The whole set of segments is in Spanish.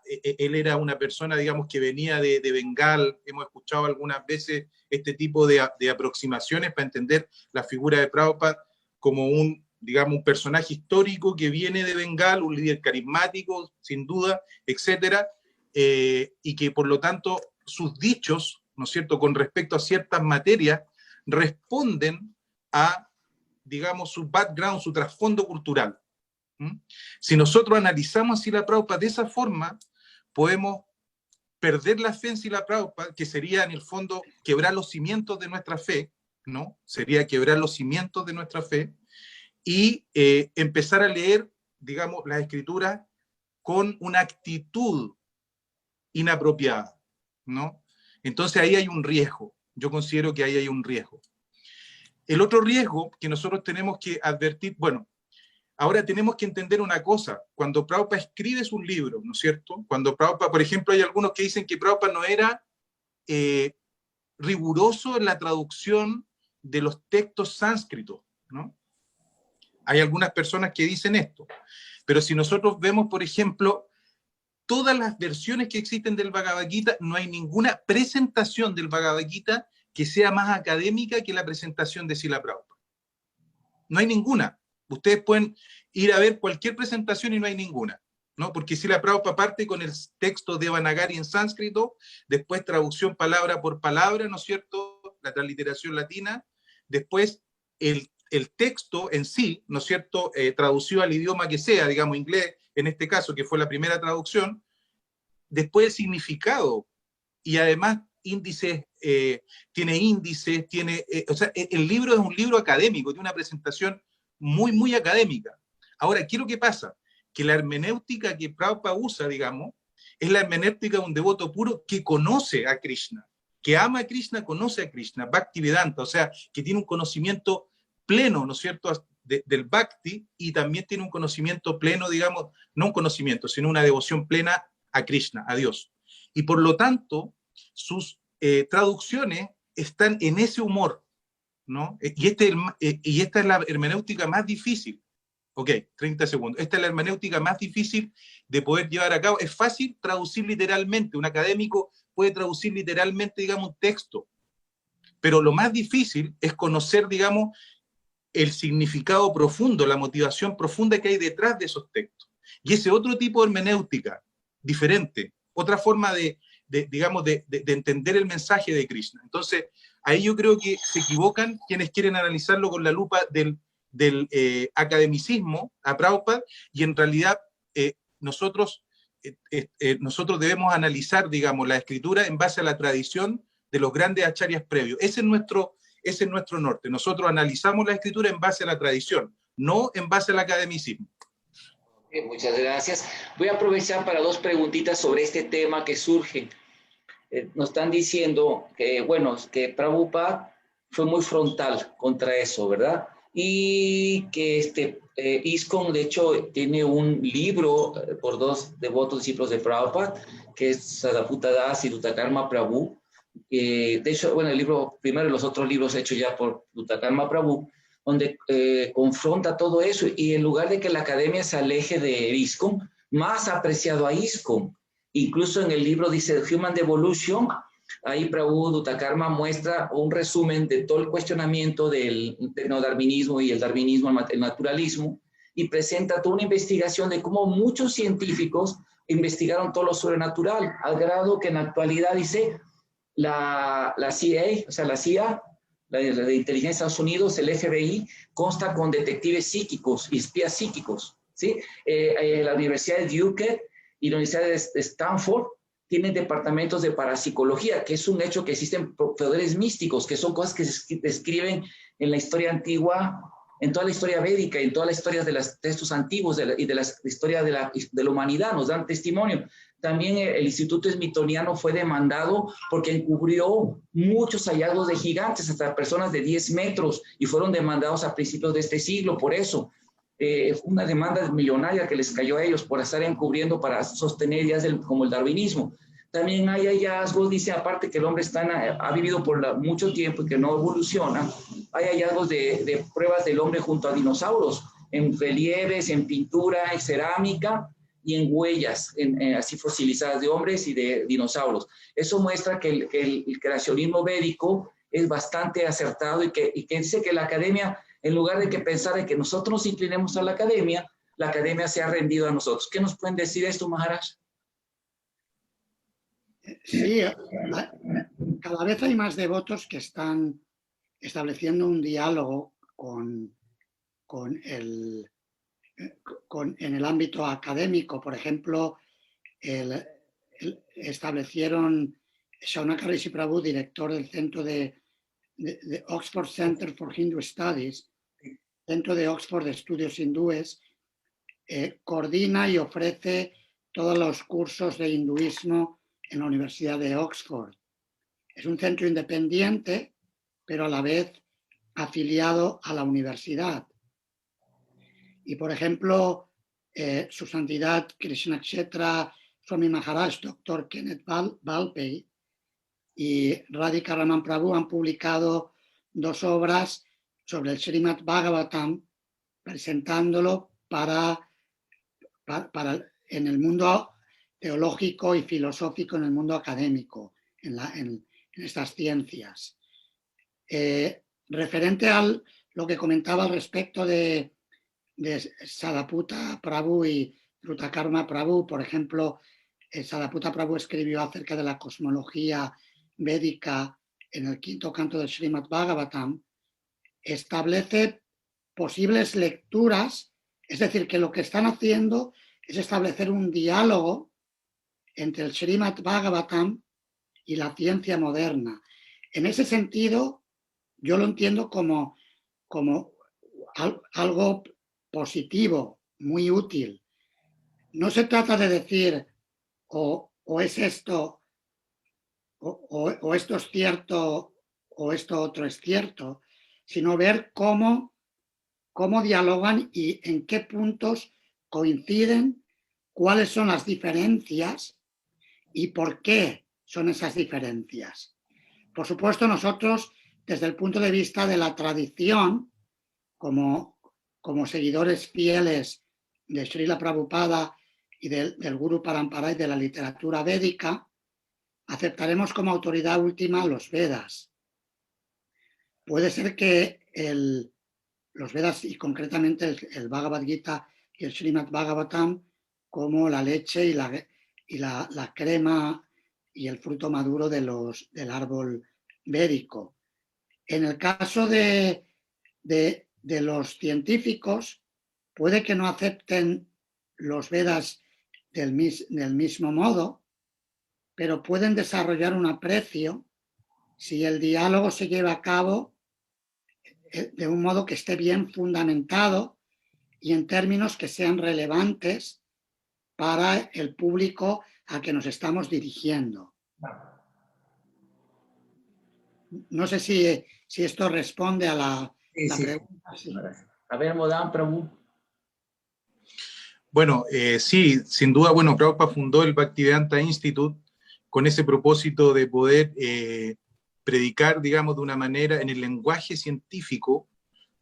él era una persona, digamos, que venía de Bengal. Hemos escuchado algunas veces este tipo de aproximaciones para entender la figura de Prabhupada como digamos, un personaje histórico que viene de Bengal, un líder carismático, sin duda, etcétera, y que por lo tanto sus dichos, ¿no es cierto?, con respecto a ciertas materias, responden a, digamos, su background, su trasfondo cultural. Si nosotros analizamos Srila Prabhupada de esa forma, podemos perder la fe en Srila Prabhupada, que sería en el fondo quebrar los cimientos de nuestra fe, ¿no? Sería quebrar los cimientos de nuestra fe y empezar a leer, digamos, las escrituras con una actitud inapropiada, ¿no? Entonces ahí hay un riesgo. Yo considero que ahí hay un riesgo. El otro riesgo que nosotros tenemos que advertir, bueno, ahora tenemos que entender una cosa. Cuando Prabhupada escribe un libro, ¿no es cierto? Cuando Prabhupada, por ejemplo, hay algunos que dicen que Prabhupada no era riguroso en la traducción de los textos sánscritos, ¿no? Hay algunas personas que dicen esto. Pero si nosotros vemos, por ejemplo, todas las versiones que existen del Bhagavad Gita, no hay ninguna presentación del Bhagavad Gita que sea más académica que la presentación de Srila Prabhupada. No hay ninguna. Ustedes pueden ir a ver cualquier presentación y no hay ninguna, ¿no? Porque Srila Prabhupada parte con el texto de Devanagari en sánscrito, después traducción palabra por palabra, ¿no es cierto?, la transliteración latina, después el texto en sí, ¿no es cierto?, traducido al idioma que sea, digamos inglés, en este caso, que fue la primera traducción, después el significado, y además índices, tiene índices, o sea, el libro es un libro académico, tiene una presentación muy, muy académica. Ahora, ¿qué es lo que pasa? Que la hermenéutica que Prabhupada usa, digamos, es la hermenéutica de un devoto puro que conoce a Krishna, que ama a Krishna, conoce a Krishna, Bhaktivedanta, o sea, que tiene un conocimiento pleno, ¿no es cierto?, del Bhakti, y también tiene un conocimiento pleno, digamos, no un conocimiento, sino una devoción plena a Krishna, a Dios. Y por lo tanto, sus traducciones están en ese humor, ¿no? Y esta es la hermenéutica más difícil. Ok, 30 segundos. Esta es la hermenéutica más difícil de poder llevar a cabo. Es fácil traducir literalmente. Un académico puede traducir literalmente, digamos, un texto. Pero lo más difícil es conocer, digamos, el significado profundo, la motivación profunda que hay detrás de esos textos. Y ese otro tipo de hermenéutica, diferente, otra forma digamos, de entender el mensaje de Krishna. Entonces, ahí yo creo que se equivocan quienes quieren analizarlo con la lupa del academicismo a Prabhupada, y en realidad nosotros debemos analizar, digamos, la escritura en base a la tradición de los grandes acharyas previos. Ese es nuestro norte. Nosotros analizamos la escritura en base a la tradición, no en base al academicismo. Muchas gracias. Voy a aprovechar para dos preguntitas sobre este tema que surge. Nos están diciendo que, bueno, que Prabhupada fue muy frontal contra eso, ¿verdad? Y que ISKCON, de hecho, tiene un libro por dos devotos discípulos de Prabhupada, que es Sadaputta Das y Dutta Prabhu. De hecho, bueno, el libro, primero los otros libros hechos ya por Dutta Prabhu, donde confronta todo eso, y en lugar de que la academia se aleje de ISKCON, más ha apreciado a ISKCON. Incluso en el libro dice Human Devolution, ahí Prabhu Dutta Karma muestra un resumen de todo el cuestionamiento del neodarwinismo y el darwinismo, el naturalismo, y presenta toda una investigación de cómo muchos científicos investigaron todo lo sobrenatural, al grado que en la actualidad dice la CIA, o sea, la CIA, la de inteligencia de Estados Unidos, el FBI, consta con detectives psíquicos y espías psíquicos, ¿sí? La Universidad de Duke y la Universidad de Stanford tienen departamentos de parapsicología, que es un hecho que existen poderes místicos, que son cosas que se describen en la historia antigua, en toda la historia védica, en todas las historias de los textos antiguos y de la historia de la humanidad, nos dan testimonio. También el Instituto Smithsoniano fue demandado porque encubrió muchos hallazgos de gigantes, hasta personas de 10 metros, y fueron demandados a principios de este siglo por eso. Una demanda millonaria que les cayó a ellos por estar encubriendo para sostener ideas como el darwinismo. También hay hallazgos, dice, aparte que el hombre ha vivido por mucho tiempo y que no evoluciona, hay hallazgos de pruebas del hombre junto a dinosaurios, en relieves, en pintura, en cerámica, y en huellas así fosilizadas de hombres y de dinosaurios. Eso muestra que el creacionismo védico es bastante acertado y que dice que la academia, en lugar de que pensar en que nosotros nos inclinemos a la academia se ha rendido a nosotros. ¿Qué nos pueden decir esto, Maharaj? Sí, cada vez hay más devotos que están estableciendo un diálogo en el ámbito académico. Por ejemplo, establecieron Shaunaka Rishi Prabhu, director del centro de Oxford Center for Hindu Studies, centro de Oxford de estudios hindúes, coordina y ofrece todos los cursos de hinduismo en la Universidad de Oxford. Es un centro independiente, pero a la vez afiliado a la universidad. Y, por ejemplo, su santidad Krishna Kshetra Swami Maharaj, Dr. Kenneth Valpey y Radhika Raman Prabhu han publicado 2 obras sobre el Srimad Bhagavatam, presentándolo en el mundo teológico y filosófico, en el mundo académico, en estas ciencias. Referente a lo que comentaba al respecto de Sadaputa Prabhu y Drutakarma Prabhu, por ejemplo, Sadaputa Prabhu escribió acerca de la cosmología védica en el 5º canto del Srimad Bhagavatam, establece posibles lecturas, es decir, que lo que están haciendo es establecer un diálogo entre el Srimad Bhagavatam y la ciencia moderna. En ese sentido, yo lo entiendo como algo positivo, muy útil. No se trata de decir o es esto, o esto es cierto, o esto otro es cierto, sino ver cómo dialogan y en qué puntos coinciden, cuáles son las diferencias y por qué son esas diferencias. Por supuesto, nosotros, desde el punto de vista de la tradición, como seguidores fieles de Srila Prabhupada y del Guru Parampara y de la literatura védica, aceptaremos como autoridad última los Vedas. Puede ser que los Vedas, y concretamente el Bhagavad Gita y el Srimad Bhagavatam, como la leche y la crema y el fruto maduro del árbol védico. En el caso de los científicos, puede que no acepten los Vedas del mismo modo, pero pueden desarrollar un aprecio si el diálogo se lleva a cabo de un modo que esté bien fundamentado y en términos que sean relevantes para el público al que nos estamos dirigiendo. No sé si esto responde a la pregunta. Sí. A ver, Modan Prabhu. Bueno, sí, sin duda, bueno, Prabhupada fundó el Bhaktivedanta Institute con ese propósito de poder predicar, digamos, de una manera en el lenguaje científico,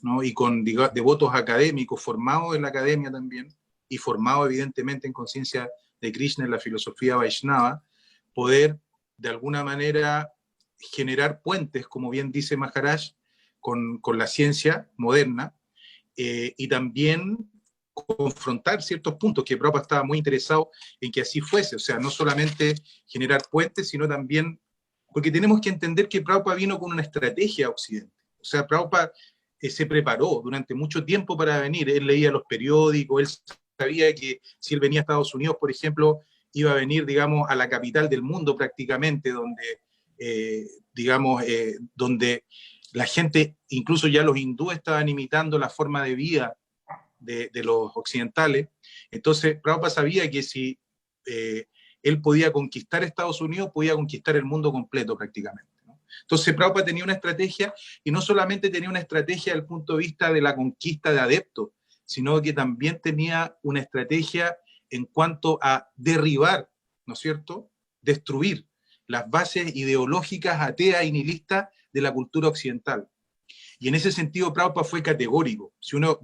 ¿no? Y con devotos académicos formados en la academia también, y formados evidentemente en conciencia de Krishna, en la filosofía Vaishnava, poder de alguna manera generar puentes, como bien dice Maharaj, con la ciencia moderna, y también confrontar ciertos puntos que Prabhupada estaba muy interesado en que así fuese, o sea, no solamente generar puentes, sino también, porque tenemos que entender que Prabhupada vino con una estrategia a Occidente, o sea, Prabhupada se preparó durante mucho tiempo para venir, él leía los periódicos, él sabía que si él venía a Estados Unidos, por ejemplo, iba a venir, digamos, a la capital del mundo prácticamente, donde la gente, incluso ya los hindúes estaban imitando la forma de vida de los occidentales. Entonces, Prabhupada sabía que si él podía conquistar Estados Unidos, podía conquistar el mundo completo prácticamente, ¿no? Entonces, Prabhupada tenía una estrategia, y no solamente tenía una estrategia desde el punto de vista de la conquista de adeptos, sino que también tenía una estrategia en cuanto a derribar, ¿no es cierto?, destruir las bases ideológicas ateas y nihilistas de la cultura occidental. Y en ese sentido Prabhupada fue categórico. Si uno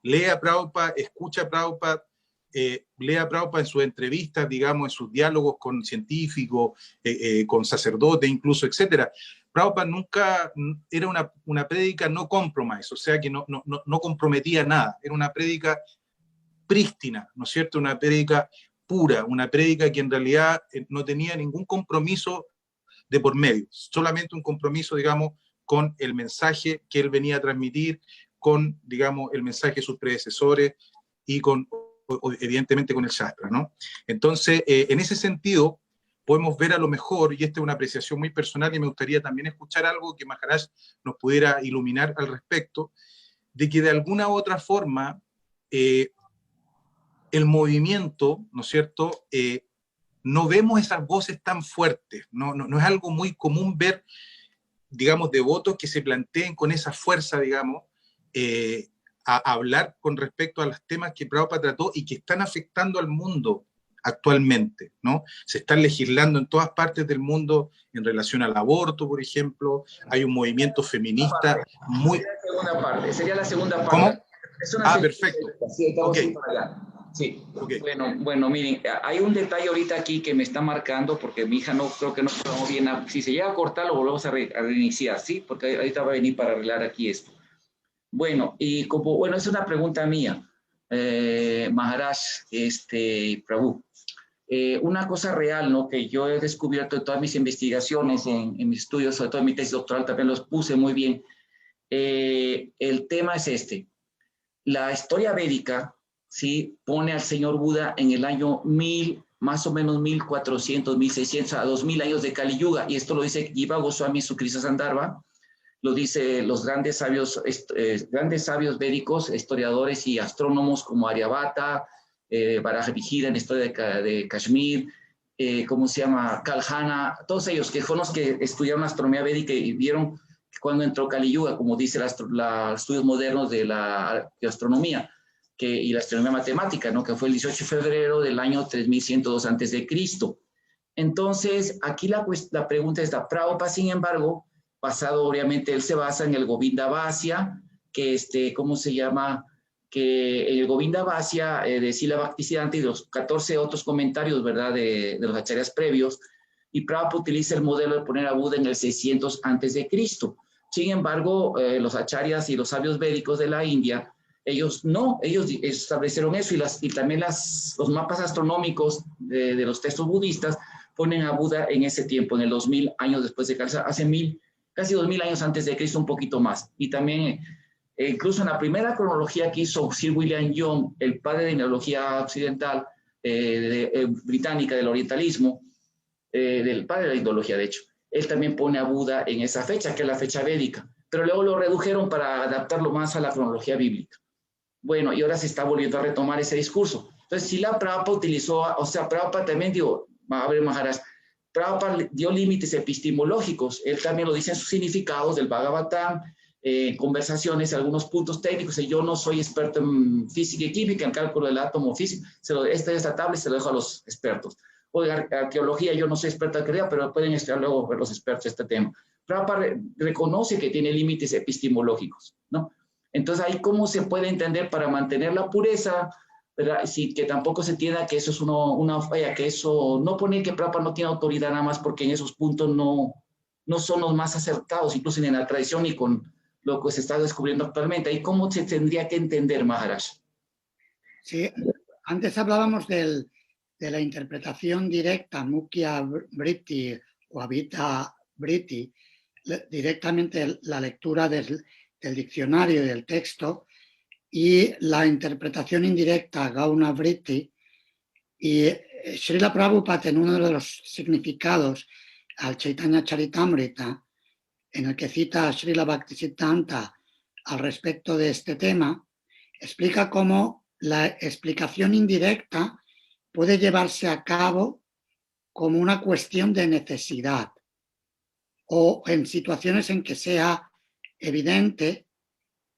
lee a Prabhupada, escucha a Prabhupada, lea a Prabhupada en sus entrevistas, digamos, en sus diálogos con científicos, con sacerdotes incluso, etcétera. Prabhupada nunca era una prédica no compromise, o sea que no comprometía nada, era una prédica prístina, ¿no es cierto? Una prédica pura, una prédica que en realidad no tenía ningún compromiso de por medio, solamente un compromiso, digamos, con el mensaje que él venía a transmitir, con, digamos, el mensaje de sus predecesores y con, evidentemente, con el Shastra, ¿no? Entonces, en ese sentido, podemos ver a lo mejor, y esta es una apreciación muy personal y me gustaría también escuchar algo que Maharaj nos pudiera iluminar al respecto, de que de alguna u otra forma el movimiento, ¿no es cierto?, no vemos esas voces tan fuertes, no es algo muy común ver, digamos, devotos que se planteen con esa fuerza, digamos, a hablar con respecto a los temas que Prabhupada trató y que están afectando al mundo actualmente, ¿no? Se están legislando en todas partes del mundo en relación al aborto, por ejemplo, hay un movimiento feminista muy... Sería la segunda parte. ¿Cómo? Es una perfecto. Sí, okay. Sí, okay. Bueno, miren, hay un detalle ahorita aquí que me está marcando, porque mi hija no creo que no estamos bien. Si se llega a cortar, lo volvemos a reiniciar, ¿sí? Porque ahorita va a venir para arreglar aquí esto. Bueno, y como, bueno, es una pregunta mía, Maharaj, Prabhu. Una cosa real, ¿no? Que yo he descubierto en todas mis investigaciones, en mis estudios, sobre todo en mi tesis doctoral, también los puse muy bien. El tema es este. La historia védica, ¿sí?, pone al señor Buda en el año 1000, más o menos 1400, 1600, a 2000 años de Kali Yuga, y esto lo dice Jiva Goswami Sukrisa Sandarbha, lo dice los grandes sabios védicos, historiadores y astrónomos como Aryabhata, Varaha-Mihira en la historia de Kashmir, ¿cómo se llama? Kalhana, todos ellos que fueron los que estudiaron astronomía védica y vieron cuando entró Kali Yuga, como dice los estudios modernos de la astronomía y la astronomía matemática, ¿no? Que fue el 18 de febrero del año 3102 a.C. Entonces, aquí la pregunta es, Prabhupada, sin embargo, basado, obviamente, él se basa en el Govinda Vasya, que ¿cómo se llama? Que el Govinda Vasya de Sila Bhaktisiddhanta y los 14 otros comentarios, ¿verdad?, de los acharyas previos, y Prabhupada utiliza el modelo de poner a Buda en el 600 a.C. Sin embargo, los acharyas y los sabios védicos de la India, ellos establecieron eso, y también los mapas astronómicos de los textos budistas ponen a Buda en ese tiempo, en el 2000 años después de Cristo, casi 2000 años antes de Cristo, un poquito más. Y también, incluso en la primera cronología que hizo Sir William Young, el padre de neurología occidental, británica, del orientalismo, del padre de la indología, de hecho, él también pone a Buda en esa fecha, que es la fecha védica, pero luego lo redujeron para adaptarlo más a la cronología bíblica. Bueno, y ahora se está volviendo a retomar ese discurso. Entonces, si la Prabhupada utilizó, o sea, Prabhupada también digo, a ver, Maharaj, Prabhupada dio límites epistemológicos, él también lo dice en sus significados del Bhagavatam, conversaciones, algunos puntos técnicos, y yo no soy experto en física y química, en cálculo del átomo físico, esta tabla se lo dejo a los expertos. Oiga, arqueología, yo no soy experto en arqueología, pero pueden estudiar luego ver los expertos este tema. Prabhupada reconoce que tiene límites epistemológicos, ¿no? Entonces, ahí cómo se puede entender para mantener la pureza, ¿verdad? Sí, que tampoco se entienda que eso es una falla, que eso no pone que Prabhupada no tiene autoridad nada más porque en esos puntos no son los más acertados, incluso en la tradición y con lo que se está descubriendo actualmente. ¿Y cómo se tendría que entender, Maharaj? Sí, antes hablábamos de la interpretación directa, Mukhya Vritti o Abhita Vritti, directamente la lectura del diccionario y del texto, y la interpretación indirecta, Gauna Vritti, y Srila Prabhupada, en uno de los significados al Chaitanya Charitamrita, en el que cita a Srila Bhaktisiddhanta al respecto de este tema, explica cómo la explicación indirecta puede llevarse a cabo como una cuestión de necesidad o en situaciones en que sea evidente,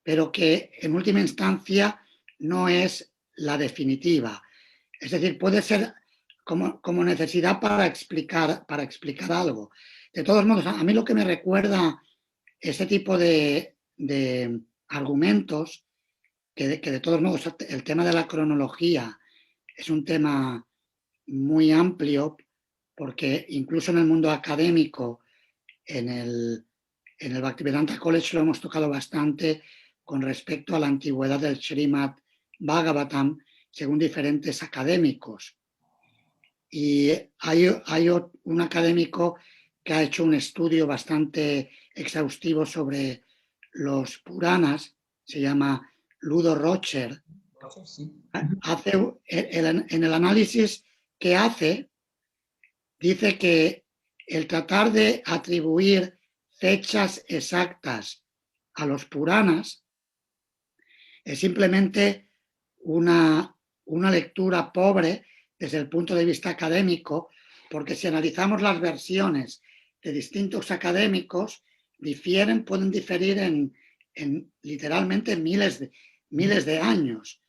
pero que en última instancia no es la definitiva. Es decir, puede ser como necesidad para explicar algo. De todos modos, a mí lo que me recuerda este tipo de argumentos, que de todos modos el tema de la cronología es un tema muy amplio porque incluso en el mundo académico, en el Bhaktivedanta College lo hemos tocado bastante con respecto a la antigüedad del Srimad Bhagavatam según diferentes académicos. Y hay un académico que ha hecho un estudio bastante exhaustivo sobre los Puranas, se llama Ludo Rocher. En el análisis que hace, dice que el tratar de atribuir fechas exactas a los Puranas es simplemente una lectura pobre desde el punto de vista académico, porque si analizamos las versiones de distintos académicos, pueden diferir en literalmente miles de años.